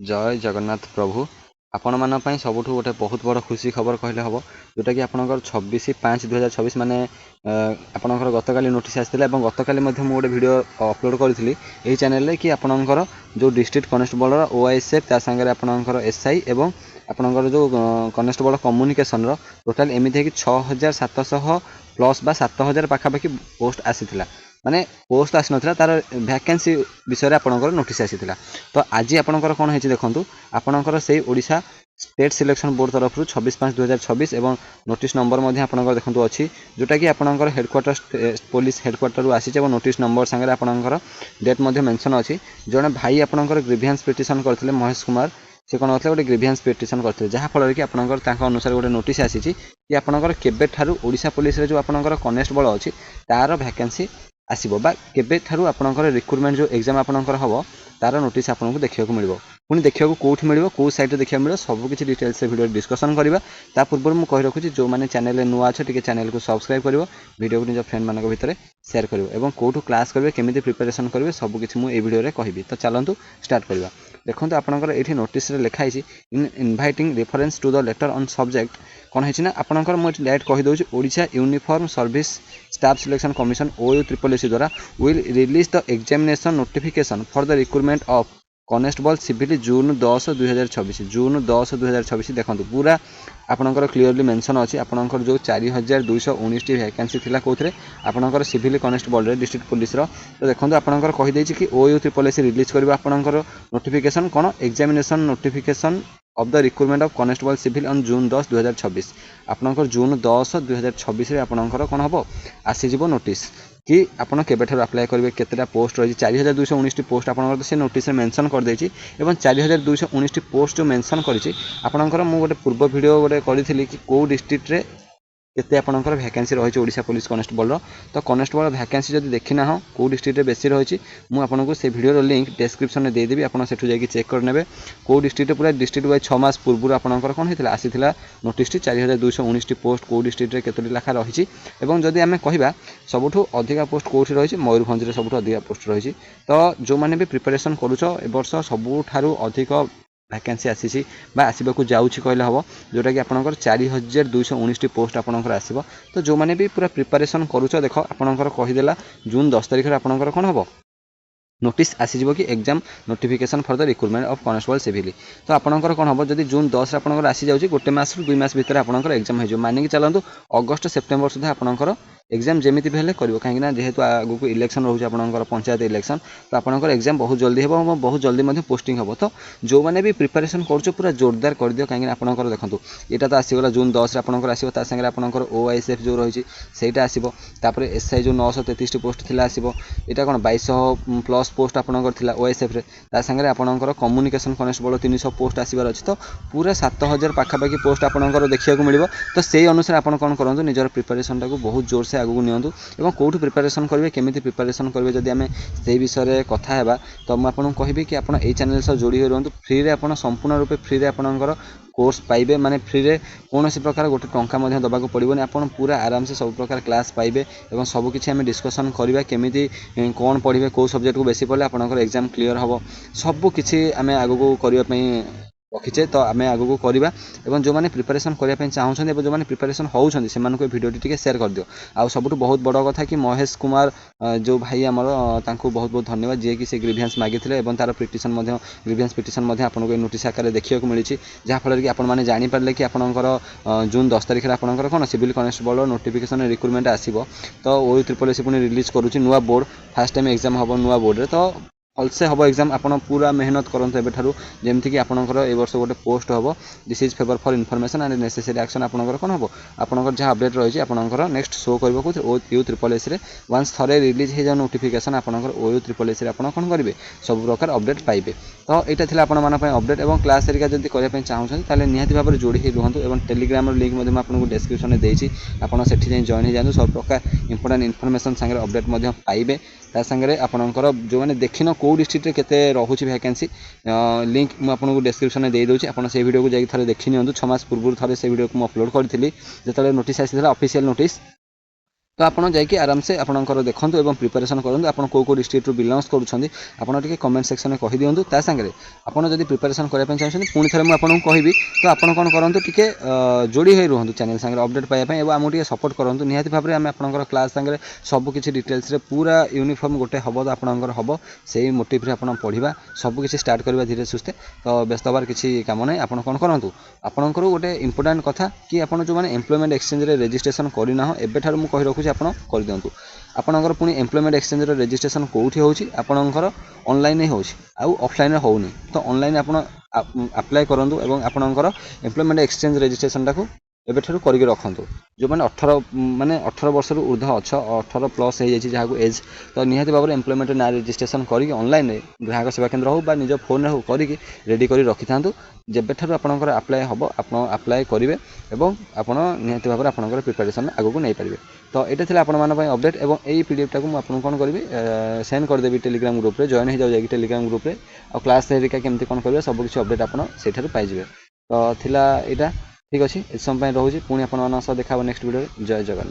जय जगन्नाथ प्रभु आपण मान सबुठ गोटे बहुत बड़ खुशी खबर कहले हम जोटा कि आपंकर 26/5/2024 माने आपंकर गतकाली नोटिस आसाला गतकाली गोटे वीडियो अपलोड करी यही चैनल कि आपंकर जो डिस्ट्रिक्ट कनेस्टेबल ओआईएसएफ ता सांगे आपंकर एसआई एवं आपंकर जो कनेस्टेबल कम्युनिकेशन टोटाल एमती है कि 6700 प्लस बा 7000 पाखापाखि पोस्ट आसीथिला माने पोस्ट आसी नथिला तार वैकेंसी विषय रे आपनकर नोटिस आसीथिला। तो आज आपनकर कोन हेछि देखंतु आपनकर सेही ओडिशा स्टेट सिलेक्शन बोर्ड तरफ 26/5/2024 एवं नोटिस नंबर मध्ये आपनकर देखंतु अछि जोटा कि आपनकर हेडक्वार्टर पुलिस हेडक्वार्टर रु आसी एवं नोटिस नंबर संगे आपनकर डेट मध्ये मेंशन अछि। जने भाई आपनकर ग्रीवियंस पिटिशन करथिले महेश कुमार से कौन होता गोटे ग्रीवियंस पिटिशन करते जहाँफल कि आपंकर अनुसार गोटे नोटिस आसी कि आपंकर केबे ठारू ओडिशा पुलिस रे जो आपंकर कनेस्टेबल अछि तार वैकेंसी आसीबो बा केबे ठारू आपंकर रिक्रुटमेंट जो एग्जाम आपंकर हबो तार नोटिस आपको देखा मिलो पुणी देखा कौटी मिलो कौ साइट देखा मिलो सब किसी डिटेल्स वीडियो डिस्कसन करवा ता पूर्व मुझे कही रखुच्छी जो मैंने चैनल नुआ अच्छे टी चैनल को सब्सक्राइब कर वीडियो को निज फ्रेंड मान भितर शेयर कर कौटू क्लास करेंगे केमी प्रिपेरेसन करेंगे सब किसी मुझे वीडियो कहबी। तो चलतु स्टार्ट करवा। देखो आपंकर ये नोटिस लिखाई in inviting reference to the letter on subject कौन है आपंकर मुझे डायरेक्ट कहीदे Odisha uniform service staff selection commission OUSSC द्वारा will release the examination notification for the recruitment of constable civil June 10/2024 June 10/2024 देखो पूरा आपंकर क्लीयरली मेंशन अच्छी आपंकर जो 4219 वैकेंसी थी कौन आपंकर सिविल कनेस्टेबल डिस्ट्रिक्ट पुलिस तो देखो आपंकर कहीदे कि OUSSC रिलीज कर आपंकर नोटिफिकेशन कौन examination notification of the recruitment of constable civil on June 10/2024 आपंकर जून 10/2024 आपंकर कौन हम आसीज नोटिस कि आपन केबेठार अप्लाई करेंगे केतेटा पोस्ट रही 4219 पोस्ट आपंकर से नोटिस मेंशन कर देछि एवं 4219 पोस्ट जो मेंशन करिछि आपंकर मु गोटे पूर्व वीडियो गोटे करी कि कौ डिस्ट्रिक्ट रे केते आपंकर वैकेंसी रही ओडिशा पुलिस कनेस्टेबल तो कनेस्टेबल वैकेंसी जब देखना हो कौ डिस्ट्रिक्ट बेसी रही मुझे आपको से वीडियो लिंक डिस्क्रिप्शन में देदेवी आप जाकि चेक करने कौ डिस्ट्रिक्ट पूरा डिस्ट्रिक्ट वाइज 6 मास पूर्व आपंकर कौन होता आसीला नोटिस 4219 पोस्ट कौ डिस्ट्रिक्ट केतोटी लेखा रही जदि आम कह सबुठ अधिका पोस्ट कौटी रही मयूरभंज सबुठ अधिका पोस्ट रही तो जो मैंने भी प्रिपेरेसन करुच ए वर्ष सबुठारु अधिक वैकेंसी आसी आसवाक जाऊँगी कहले हम जोटा कि आपंकर 4219 पोस्ट आपंकर आसो तो जो मैंने भी पूरा प्रिपेरेसन करुच देख आपंकर कहीदेला जून 10 तारिख आपंकर कौन हम नोटिस आसीज कि exam notification for the recruitment of constable civil तो आपंकर कौन हम जब जून 10 आपंकर आसी जाऊँगी गोटे मस 2 मास भितर आपंकर एग्जाम हो मानिक चलतु अगस्ट सेप्टेम्बर सुधा आपंकर एग्जाम जमीती भी कर कहीं जेहेतु आगक इलेक्शन रोचे आपंकर पंचायत इलेक्शन तो आपंकर एग्जाम बहुत जल्दी हो बहुत जल्दी पोस्टिंग हम तो जो मैंने भी प्रिपेरेसन कर पूरा जोरदार कर दियो कहीं आपंकर देखो यहाँ तो आसीगला जून 10 आपंकर आसो आपंकर OISF जो रही सहीटा आसो SI जो 933 पोस्ट थी आसो यहाँ कौन 2200 प्लस पोस्ट आपंकर थी OISF सागे आपंकर कम्युनिकेशन कनेस्टेबल 300 पोस्ट आसबार अच्छी तो पूरा 7000 पाखापाखि पोस्ट आपंकर देखा मिले तो से अनुसार आप कौन करूँ निजर प्रिपेरेसन टाक बहुत जोर से आगू नियंतु एवं कौटू प्रिपेरेसन करेंगे केमी प्रिपेरेसन करेंगे जदि आम से विषय कथा है तो मुझे कहबी कि आप चैनल सह जोड़ी हो रुहतु फ्री रे आप संपूर्ण रूपे फ्री रे आपंकर कोर्स पाइबे माने फ्री रे कौन प्रकार गोटे टंका दबा पड़ोनी आप पूरा आराम से सब प्रकार क्लास पाइबे एवं सबकि आम डिस्कसन करवा केमी कौन पढ़े कौ सब्जेक्ट को बेसी पढ़े आपंकर एग्जाम क्लीयर हम सबकि आम आगू करने रखीचे तो आम आगू करवा एवं जो मैंने प्रिपेरेसन करने चाहते जो मैंने प्रिपेरेसन होती से वीडियो शेयर कर दियो आ सब बहुत बड़ कथा कि महेश कुमार जो भाई आमर बहुत बहुत धन्यवाद जी कि से ग्रीवियंस मागिले तार पिटिशन ग्रीवियंस पिटिशन आपको नोटिस आकार देखा मिली जहाँफल कि आपने जानीपारे कि आपंकर जून 10 तारिख आपंकर कौन सिविल कनेस्टेबल नोटिफिकेशन रिक्रुटमेंट आसो तो OUSSC पुणी रिलीज करुच्ची नुआ बोर्ड फास्ट टाइम एग्जाम हम नुआ बोर्ड रे तो भलसे हम एग्जाम आप पूरा मेहनत करूँ एठार जमीक आपंकर ए वर्ष गोटे पोस्ट हम this is favour for information and necessary action आपंकर कौन हम आपंकर जहाँ अपडेट रही आपंकर नेक्स्ट शो कर OUSSC वन्स थे रिलीज हो जाए नोटिफिकेशन आपंकर OUSSC आप कौन करेंगे सब प्रकार अपडेट पाइबे तो यहाँ था आपंप अपडेट और क्लास एरिका जब करने चाहते निहाती भाव में जोड़ी रुहतु और टेलीग्राम लिंक आपको डिस्क्रिप्शन में देती आपड़ से जॉइन हो जाए सब प्रकार इंपोर्टेंट इनफॉरमेशन सागर अपडेट पाइबे सागे आपंकर जो मैंने देखिन कौ डिस्ट्रिक्ट केते रोचे वैकेंसी लिंक मुझे डिस्क्रिप्शन में देदे आप वीडियो को जाकर देखी नि 6 मास पूर्व थे से वीडियो को अपलोड करी जो नोटिस आसी ऑफिशियल नोटिस तो आपड़ जाकि आराम से आपंकर देखूँ और प्रिपेरेसन करूँ आप डिस्ट्रिक्ट बिलंग्स करुँच आपड़ कमेंट सेक्शन में कही दिंतु ता सागर आपड़ जब प्रिपेरेसन करने चाहिए पुणी थे मुझे कहबी तो आप कौन करूँ टे जोड़ी हो रुहतु चैनल सागर अपडेट पाइबापी और आमको सपोर्ट करूँ निहाती भाव में आम आपंकर क्लास सागर सबकि डिटेल्स पूरा यूनिफॉर्म गोटे हम तो आपंकर हम से मोटिव आप पढ़ा सबकि स्टार्ट करवा धीरे सुस्थे तो व्यस्त हबार किसी काम ना आप कौन करूँ आपंकर गोटे इंपोर्टाट कथा कि आप जो मैंने एम्प्लॉयमेंट एक्सचेंज रजिस्ट्रेशन करना एबेठार मुझे कही रखुच्छी आप कर दिंतु आपंकर पुणी एम्प्लॉयमेंट एक्सचेंज रजिस्ट्रेशन कौटी होची आपंकर ऑनलाइन हो ऑफलाइन होनी तो ऑनलाइन आप अप्लाई करूँ और आपंकर एम्प्लॉयमेंट एक्सचेंज रजिस्ट्रेशन टाक एबेठार करके रखु जो मैंने 18 वर्ष ऊर्ध अच्छ 18+ हो जहाँ एज तो निहाती भाव में एम्प्लॉयमेंट ना रजिस्ट्रेशन करके ऑनलाइन ग्राहक सेवा केन्द्र हो निज फोन हो करके रेडी कर रखि था जेबेठार आपंकर अप्लाई हम आप अप्लाई करेंगे और आप निहाती भाव में आपंकर प्रिपेरेसन आगू नहीं पारे तो ये थी आपंप अपडेट और यही पीडीएफ टाक मुझे कौन करी सेंड करदेवी टेलीग्राम ग्रुप रे जॉइन हो जाए टेलीग्राम ग्रुप रे और क्लास हेरिका केमती कौन करेंगे सब किसी अपडेट आप पाइबे तो थिला यहाँ ठीक अच्छे इस समय रोचे पुणी आप देखा नेक्स्ट वीडियो जय जगन्नाथ।